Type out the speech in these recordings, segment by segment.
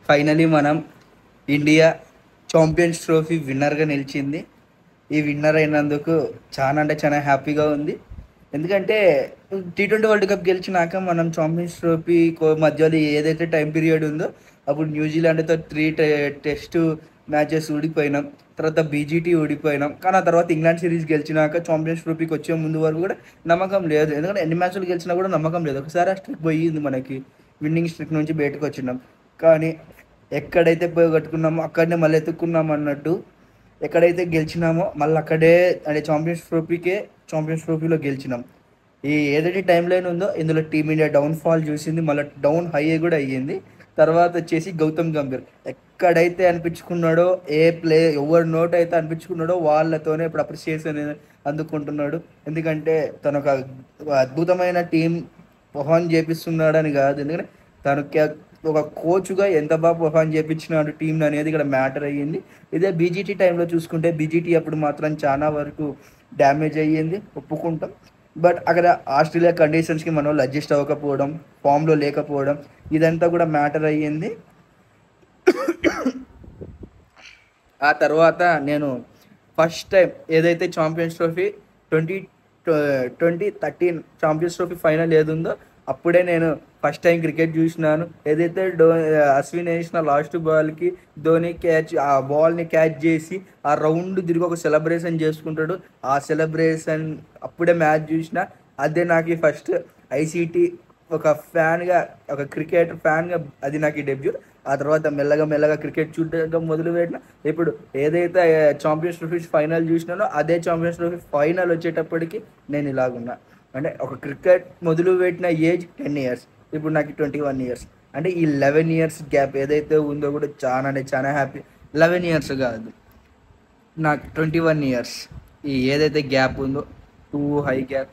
Finally మనం India champions trophy విన్నర్గా నిలిచింది. ఈ విన్నర్ అయినందుకు చాలా అంటే చాలా హ్యాపీగా ఉంది. ఎందుకంటే T20 వరల్డ్ కప్ గెలిచినాక మనం ఛాంపియన్స్ ట్రోఫీ మధ్యలో ఏదైతే టైం పీరియడ్ ఉందో అప్పుడు న్యూజిలాండ్తో 3 టెస్ట్ మ్యాచెస్ ఓడిపోయినాం. తర్వాత బీజీటీ ఓడిపోయినాం. కానీ ఆ తర్వాత ఇంగ్లాండ్ సిరీస్ గెలిచినాక ఛాంపియన్స్ ట్రోఫీకి వచ్చే ముందు వరకు కూడా నమ్మకం లేదు. ఎందుకంటే ఎన్ని మ్యాచ్లు గెలిచినా కూడా నమ్మకం లేదు. ఒకసారి ఆ స్ట్రిక్ పోయింది, మనకి విన్నింగ్ స్ట్రిక్ నుంచి బయటకు వచ్చినాం. కానీ ఎక్కడైతే పోగొట్టుకున్నామో అక్కడనే మళ్ళీ ఎత్తుక్కున్నాం అన్నట్టు, ఎక్కడైతే గెలిచినామో మళ్ళీ అక్కడే అంటే ఛాంపియన్స్ ట్రోఫీలో గెలిచినాం. ఈ ఏదైతే టైం లైన్ ఉందో ఇందులో టీమిండియా డౌన్ఫాల్ చూసింది, మళ్ళీ డౌన్ హై కూడా అయ్యింది. తర్వాత వచ్చేసి గౌతమ్ గంభీర్ ఎక్కడైతే అనిపించుకున్నాడో, ఎవరి నోట్ అయితే అనిపించుకున్నాడో వాళ్ళతోనే ఇప్పుడు అప్రిసియేషన్ అందుకుంటున్నాడు. ఎందుకంటే తను ఒక అద్భుతమైన టీం పర్ఫార్మ్ చేపిస్తున్నాడని కాదు, ఎందుకంటే తను ఒక కోచ్గా ఎంత బాగా పర్ఫార్మ్ చేయించినాడు టీం అనేది ఇక్కడ మ్యాటర్ అయ్యింది. ఇదే బీజీటీ టైంలో చూసుకుంటే బీజీటీ అప్పుడు మాత్రం చాలా వరకు డ్యామేజ్ అయ్యింది, ఒప్పుకుంటాం. బట్ అక్కడ ఆస్ట్రేలియా కండిషన్స్కి మన వాళ్ళు అడ్జస్ట్ అవ్వకపోవడం, ఫామ్లో లేకపోవడం, ఇదంతా కూడా మ్యాటర్ అయ్యింది. ఆ తర్వాత నేను ఫస్ట్ టైం ఏదైతే champions trophy 2013 champions trophy final ఏది ఉందో అప్పుడే నేను ఫస్ట్ టైం క్రికెట్ చూసినాను. ఏదైతే అశ్విన్ వేసిన లాస్ట్ బాల్కి ధోని ఆ బాల్ని క్యాచ్ చేసి ఆ రౌండ్ తిరిగి ఒక సెలబ్రేషన్ చేసుకుంటాడు. ఆ సెలబ్రేషన్ అప్పుడే మ్యాచ్ చూసిన. అదే నాకు ఫస్ట్ ఐసీటీ ఒక ఫ్యాన్గా, ఒక క్రికెట్ ఫ్యాన్గా అది నాకు డెబ్యూ. ఆ తర్వాత మెల్లగా క్రికెట్ చూడడం మొదలుపెట్టిన. ఇప్పుడు ఏదైతే ఛాంపియన్స్ ట్రోఫీ ఫైనల్ చూసినానో అదే ఛాంపియన్స్ ట్రోఫీ ఫైనల్ వచ్చేటప్పటికి నేను ఇలాగున్నా. అంటే ఒక క్రికెట్ మొదలుపెట్టిన ఏజ్ 10 years, ఇప్పుడు నాకు 21 years. అంటే ఈ 11 years గ్యాప్ ఏదైతే ఉందో కూడా చాలా అంటే చాలా హ్యాపీ. 11 years కాదు, నాకు 21 years ఈ ఏదైతే గ్యాప్ ఉందో, టూ హై గ్యాప్.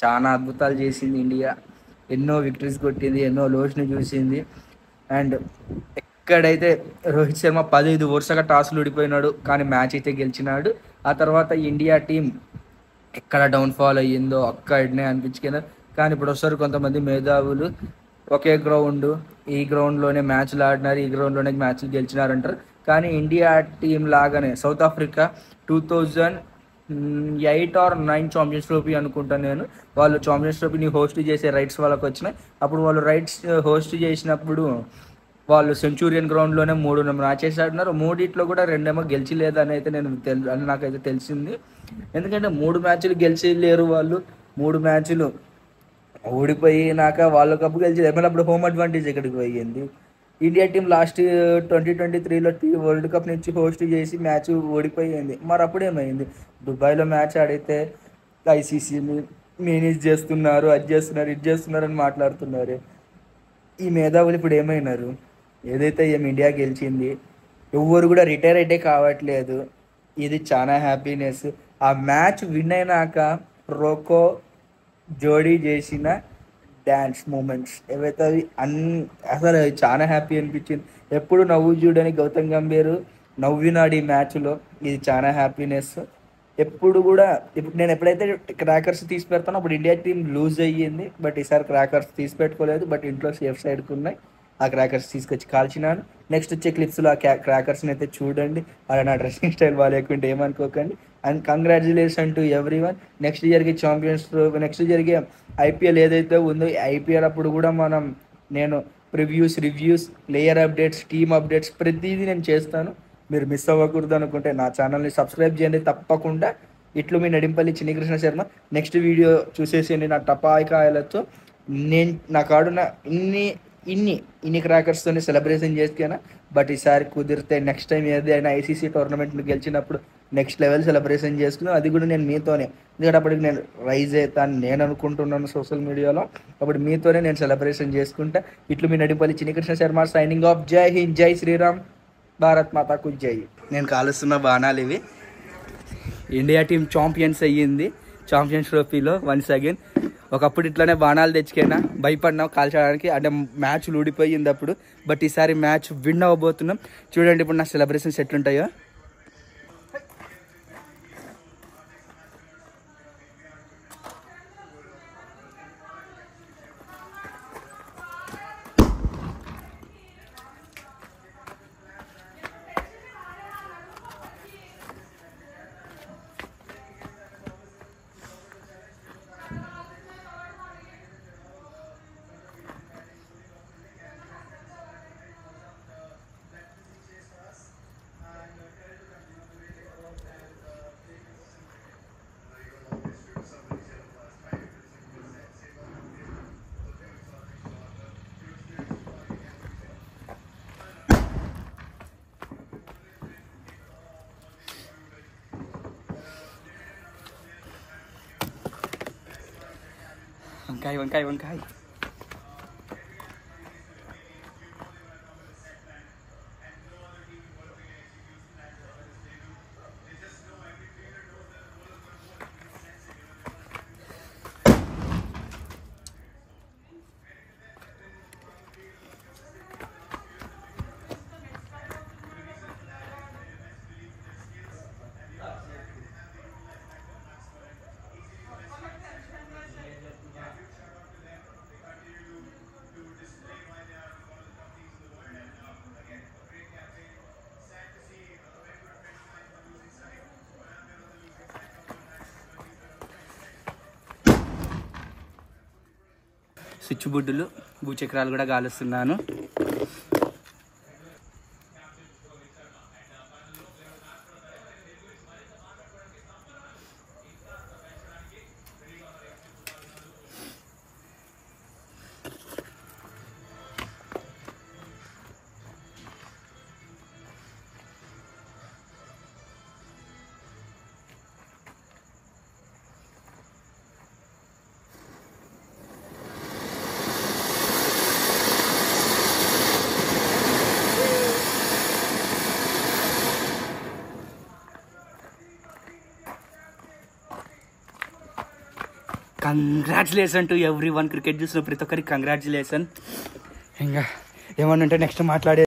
చాలా అద్భుతాలు చేసింది ఇండియా, ఎన్నో విక్టరీస్ కొట్టింది, ఎన్నో లోస్ని చూసింది. అండ్ ఎక్కడైతే రోహిత్ శర్మ 15 వరుసగా టాస్లు ఓడిపోయినాడు, కానీ మ్యాచ్ అయితే గెలిచినాడు. ఆ తర్వాత ఇండియా టీం ఎక్కడ డౌన్ఫాల్ అయ్యిందో అక్కడనే అనిపించుకున్నారు. కానీ ఇప్పుడు వస్తారు కొంతమంది మేధావులు, ఒకే గ్రౌండ్, ఈ గ్రౌండ్లోనే మ్యాచ్లు ఆడినారు, ఈ గ్రౌండ్లోనే మ్యాచ్లు గెలిచినారంటారు. కానీ ఇండియా టీం లాగానే south Africa 2008 or 2009 champions trophy అనుకుంటాను నేను, వాళ్ళు ఛాంపియన్స్ ట్రోఫీని హోస్ట్ చేసే రైట్స్ వాళ్ళకి వచ్చినాయి. అప్పుడు వాళ్ళు రైట్స్ హోస్ట్ చేసినప్పుడు వాళ్ళు సెంచూరియన్ గ్రౌండ్లోనే 3 మ్యాచెస్ ఆడినారు. 3 కూడా 2 గెలిచిలేదని అయితే అని నాకైతే తెలిసింది. ఎందుకంటే 3 మ్యాచ్లు గెలిచి లేరు వాళ్ళు, 3 మ్యాచ్లు ఓడిపోయినాక వాళ్ళు కప్పు గెలిచి అప్పుడు హోమ్ అడ్వాంటేజ్ ఎక్కడికి పోయింది. ఇండియా టీం లాస్ట్ 2023లో వరల్డ్ కప్ నుంచి హోస్ట్ చేసి మ్యాచ్ ఓడిపోయింది. మరి అప్పుడేమైంది? దుబాయ్లో మ్యాచ్ ఆడితే ఐసీసీని మేనేజ్ చేస్తున్నారు, అది చేస్తున్నారు, ఇది చేస్తున్నారు అని మాట్లాడుతున్నారు. ఈ మేధావులు ఇప్పుడు ఏమైనారు? ఏదైతే ఇండియా గెలిచింది, ఎవ్వరు కూడా రిటైర్ అయితే కావట్లేదు. ఇది చాలా హ్యాపీనెస్. ఆ మ్యాచ్ విన్ అయినాక రోకో జోడీ చేసిన డ్యాన్స్ మూమెంట్స్ ఏవైతే అవి అసలు చాలా హ్యాపీ అనిపించింది. ఎప్పుడు నవ్వు చూడని గౌతమ్ గంభీర్ నవ్వినాడు ఈ మ్యాచ్లో. ఇది చాలా హ్యాపీనెస్. ఎప్పుడు కూడా నేను ఎప్పుడైతే క్రాకర్స్ తీసి పెడతానో అప్పుడు ఇండియా టీం లూజ్ అయ్యింది. బట్ ఈసారి క్రాకర్స్ తీసి పెట్టుకోలేదు, బట్ ఇంట్లో సేఫ్ సైడ్కి ఉన్నాయి. ఆ క్రాకర్స్ తీసుకొచ్చి కాల్చినాను. నెక్స్ట్ వచ్చే క్లిప్స్లో ఆ క్రాకర్స్ని అయితే చూడండి. అలా నా డ్రెస్సింగ్ స్టైల్ బాగాలేకుంటే ఏమనుకోకండి. And congratulation to every one. Next జరిగే ఐపీఎల్ ఏదైతే ఉందో ఐపీఎల్ అప్పుడు కూడా నేను reviews, player updates, team updates ప్రతిదీ నేను చేస్తాను. మీరు మిస్ అవ్వకూడదు అనుకుంటే నా ఛానల్ని సబ్స్క్రైబ్ చేయండి తప్పకుండా. ఇట్లు మీ నడింపల్లి చిన్ని కృష్ణ శర్మ. నెక్స్ట్ వీడియో చూసేసేయండి నా టపాకాయలతో. నేను నా కాడున్న ఇన్ని క్రాకర్స్తోనే సెలబ్రేషన్ చేసుకున్నా. బట్ ఈసారి కుదిరితే నెక్స్ట్ టైం ఏదైనా ఐసీసీ టోర్నమెంట్లు గెలిచినప్పుడు నెక్స్ట్ లెవెల్ సెలబ్రేషన్ చేసుకున్నాను. అది కూడా నేను మీతోనే, ఎందుకంటే అప్పటికి నేను రైజ్ అవుతాను నేను అనుకుంటున్నాను సోషల్ మీడియాలో. అప్పుడు మీతోనే నేను సెలబ్రేషన్ చేసుకుంటా. ఇట్లు మీ నడింపల్లి చిన్ని కృష్ణ శర్మ సైనింగ్ ఆఫ్. జై హింద్, జై శ్రీరామ్, భారత్ మాతాకు జై. నేను కాలుస్తున్న బాణాలు ఇవి. ఇండియా టీం ఛాంపియన్స్ అయ్యింది ఛాంపియన్స్ ట్రోఫీలో వన్స్ అగైన్. ఒకప్పుడు ఇట్లానే బాణాలు తెచ్చుకైనా భయపడినాం కాల్చడానికి, అంటే మ్యాచ్లు ఊడిపోయింది అప్పుడు. బట్ ఈసారి మ్యాచ్ విన్ అవ్వబోతున్నాం. చూడండి ఇప్పుడు నా సెలబ్రేషన్స్ ఎట్లుంటాయో. వంకాయ వంకాయ వంకాయ. స్విచ్ బుడ్డులు భూచక్రాలు కూడా గాలుస్తున్నాను. Congratulation to everyone. Cricket చూసిన ప్రతి ఒక్కరికి కంగ్రాచులేషన్. ఇంకా ఏమన్నా ఉంటే నెక్స్ట్ మాట్లాడే